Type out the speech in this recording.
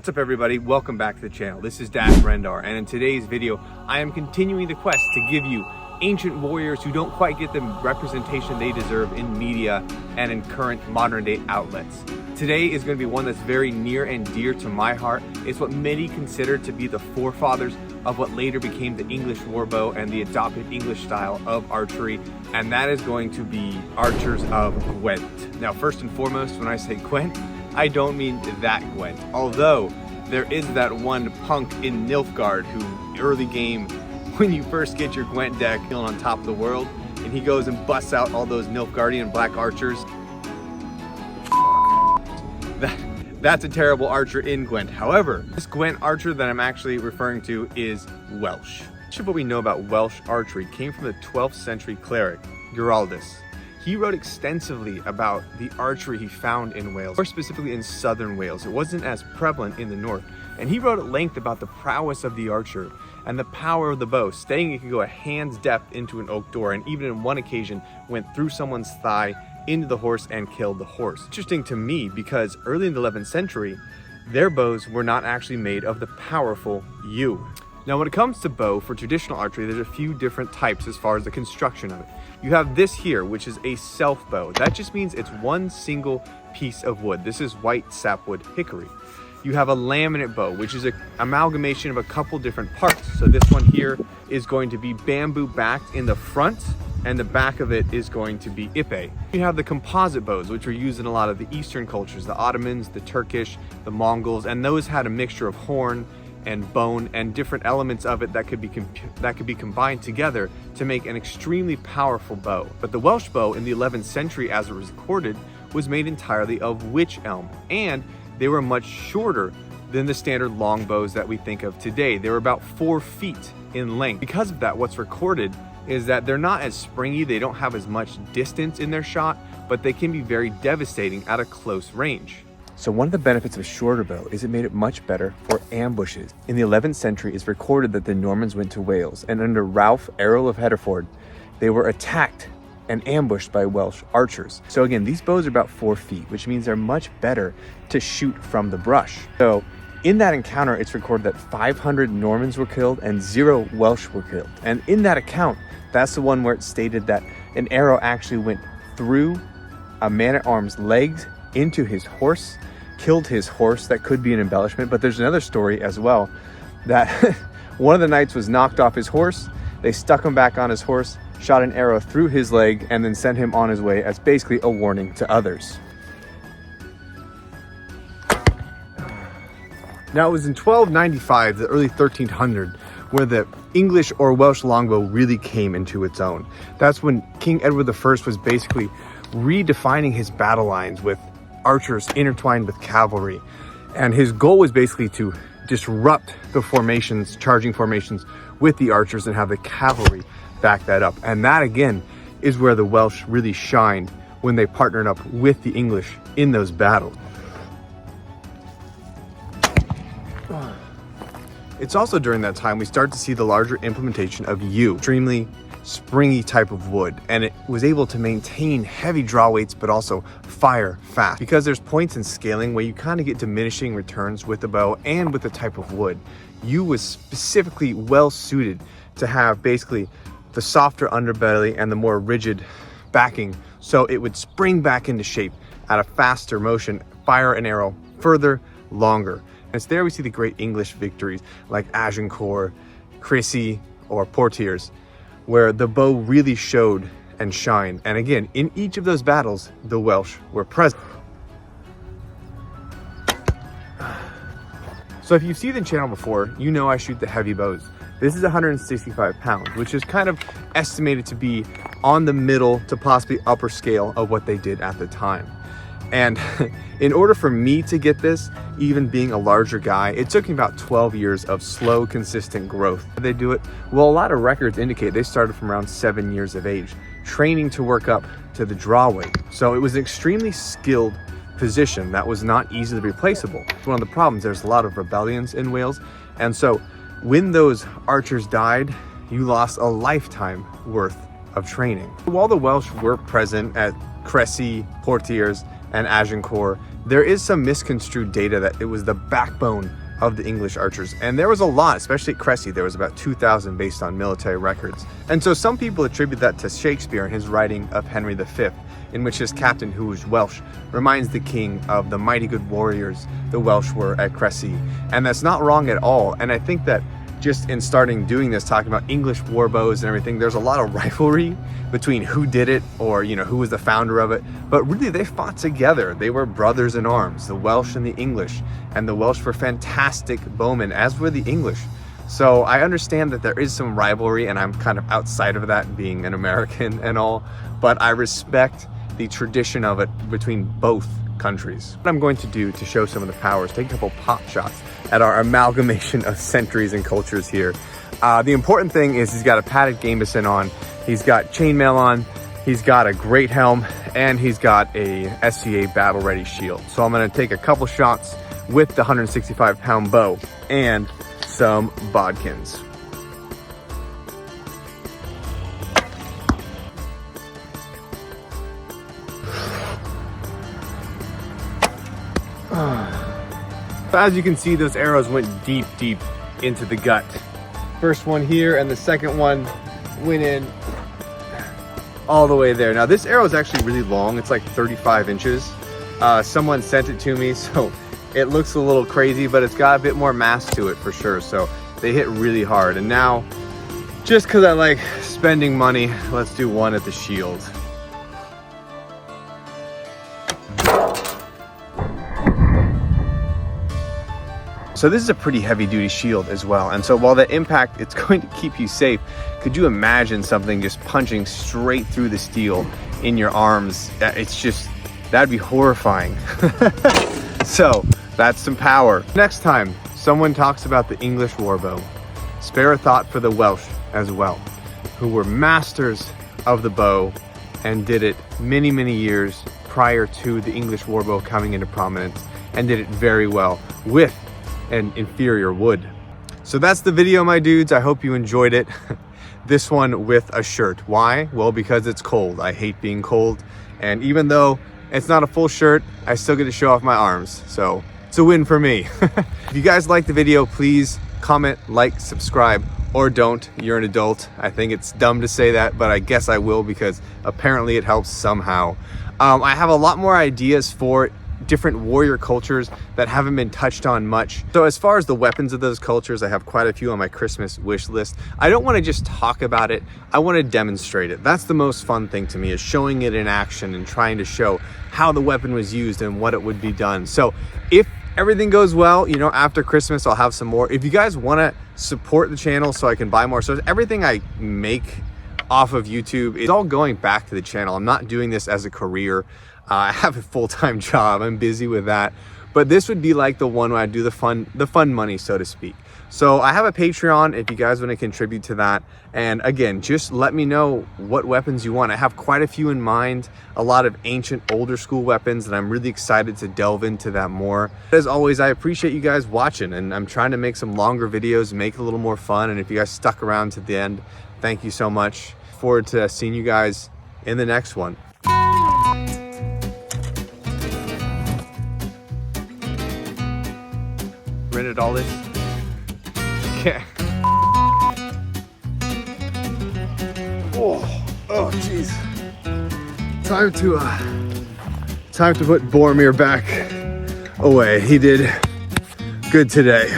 What's up everybody, welcome back to the channel. This is Dash Rendar, and in today's video I am continuing the quest to give you ancient warriors who don't quite get the representation they deserve in media and in current modern day outlets. Today is going to be one that's very near and dear to my heart. It's what many consider to be the forefathers of what later became the English warbow and the adopted English style of archery, and that is going to be archers of Gwent. Now first and foremost, when I say Gwent, I don't mean that Gwent, although there is that one punk in Nilfgaard who early game, when you first get your Gwent deck on top of the world, and he goes and busts out all those Nilfgaardian black archers. That's a terrible archer in Gwent. However, this Gwent archer that I'm actually referring to is Welsh. Much of what we know about Welsh archery came from the 12th century cleric, Giraldus. He wrote extensively about the archery he found in Wales, more specifically in southern Wales. It wasn't as prevalent in the north. And he wrote at length about the prowess of the archer and the power of the bow, stating it could go a hand's depth into an oak door, and even in one occasion went through someone's thigh into the horse and killed the horse. Interesting to me because early in the 11th century, their bows were not actually made of the powerful yew. Now when it comes to bow for traditional archery, there's a few different types as far as the construction of it. You have this here, which is a self bow. That just means it's one single piece of wood. This is white sapwood hickory. You have a laminate bow, which is an amalgamation of a couple different parts. So this one here is going to be bamboo backed in the front, and the back of it is going to be ipe. You have the composite bows, which were used in a lot of the Eastern cultures, the Ottomans, the Turkish, the Mongols, and those had a mixture of horn and bone and different elements of it that could be combined together to make an extremely powerful bow. But the Welsh bow in the 11th century, as it was recorded, was made entirely of wych elm, and they were much shorter than the standard long bows that we think of today. They were about 4 feet in length. Because of that, what's recorded is that they're not as springy, they don't have as much distance in their shot, but they can be very devastating at a close range. So one of the benefits of a shorter bow is it made it much better for ambushes. In the 11th century, it's recorded that the Normans went to Wales, and under Ralph Errol of Hereford, they were attacked and ambushed by Welsh archers. So again, these bows are about 4 feet, which means they're much better to shoot from the brush. So in that encounter, it's recorded that 500 Normans were killed and 0 Welsh were killed. And in that account, that's the one where it stated that an arrow actually went through a man-at-arms legs into his horse, killed his horse. That could be an embellishment, but there's another story as well that one of the knights was knocked off his horse. They stuck him back on his horse, shot an arrow through his leg, and then sent him on his way as basically a warning to others. Now it was in 1295, the early 1300s, where the English or Welsh longbow really came into its own. That's when King Edward I was basically redefining his battle lines with archers intertwined with cavalry. And his goal was basically to disrupt the formations, charging formations with the archers, and have the cavalry back that up. And that again is where the Welsh really shined, when they partnered up with the English in those battles. It's also during that time we start to see the larger implementation of yew, extremely springy type of wood, and it was able to maintain heavy draw weights but also fire fast. Because there's points in scaling where you kind of get diminishing returns with the bow and with the type of wood, yew was specifically well suited to have basically the softer underbelly and the more rigid backing, so it would spring back into shape at a faster motion, fire an arrow further, longer. And it's there we see the great English victories like Agincourt, Crecy, or Poitiers, where the bow really showed and shined. And again, in each of those battles, the Welsh were present. So if you've seen the channel before, you know I shoot the heavy bows. This is 165 pounds, which is kind of estimated to be on the middle to possibly upper scale of what they did at the time. And in order for me to get this, even being a larger guy, it took me about 12 years of slow, consistent growth. How did they do it? Well, a lot of records indicate they started from around 7 years of age, training to work up to the draw weight. So it was an extremely skilled position that was not easily replaceable. One of the problems, there's a lot of rebellions in Wales. And so when those archers died, you lost a lifetime worth of training. While the Welsh were present at Crecy, Poitiers, and Agincourt, there is some misconstrued data that it was the backbone of the English archers. And there was a lot, especially at Cressy. There was about 2,000 based on military records. And so some people attribute that to Shakespeare in his writing of Henry V, in which his captain, who was Welsh, reminds the king of the mighty good warriors the Welsh were at Cressy. And that's not wrong at all. And I think that just in starting doing this, talking about English war bows and everything, there's a lot of rivalry between who did it, or who was the founder of it. But really, they fought together. They were brothers in arms, the Welsh and the English. And the Welsh were fantastic bowmen, as were the English. So I understand that there is some rivalry, and I'm kind of outside of that, being an American and all, but I respect the tradition of it between both countries. What I'm going to do to show some of the powers, take a couple pot shots at our amalgamation of centuries and cultures here. The important thing is he's got a padded gambeson on, he's got chainmail on, he's got a great helm, and he's got a SCA battle ready shield. So I'm gonna take a couple shots with the 165-pound bow and some bodkins. As you can see, those arrows went deep into the gut. First one here, and the second one went in all the way there. Now this arrow is actually really long. It's like 35 inches. Someone sent it to me, so it looks a little crazy, but it's got a bit more mass to it for sure. So they hit really hard. And now, just because I like spending money, let's do one at the shield. So this is a pretty heavy duty shield as well. And so while the impact, it's going to keep you safe, could you imagine something just punching straight through the steel in your arms? It's just, that'd be horrifying. So that's some power. Next time someone talks about the English warbow, spare a thought for the Welsh as well, who were masters of the bow and did it many years prior to the English warbow coming into prominence, and did it very well with an inferior wood. So that's the video, my dudes. I hope you enjoyed it. This one with a shirt. Why? Well, because it's cold. I hate being cold. And even though it's not a full shirt, I still get to show off my arms. So it's a win for me. If you guys like the video, please comment, like, subscribe, or don't. You're an adult. I think it's dumb to say that, but I guess I will, because apparently it helps somehow. I have a lot more ideas for different warrior cultures that haven't been touched on much. So as far as the weapons of those cultures, I have quite a few on my Christmas wish list. I don't want to just talk about it, I want to demonstrate it. That's the most fun thing to me, is showing it in action and trying to show how the weapon was used and what it would be done. So if everything goes well, after Christmas, I'll have some more. If you guys want to support the channel so I can buy more, so everything I make off of YouTube is all going back to the channel. I'm not doing this as a career. I have a full-time job, I'm busy with that, but this would be like the one where I do the fun money, so to speak. So I have a Patreon if you guys want to contribute to that. And again, just let me know what weapons you want. I have quite a few in mind, a lot of ancient, older school weapons, and I'm really excited to delve into that more. As always, I appreciate you guys watching, and I'm trying to make some longer videos, make it a little more fun. And if you guys stuck around to the end, thank you so much. Forward to seeing you guys in the next one. Rented all this. Okay. Oh jeez. Time to put Boromir back away. He did good today.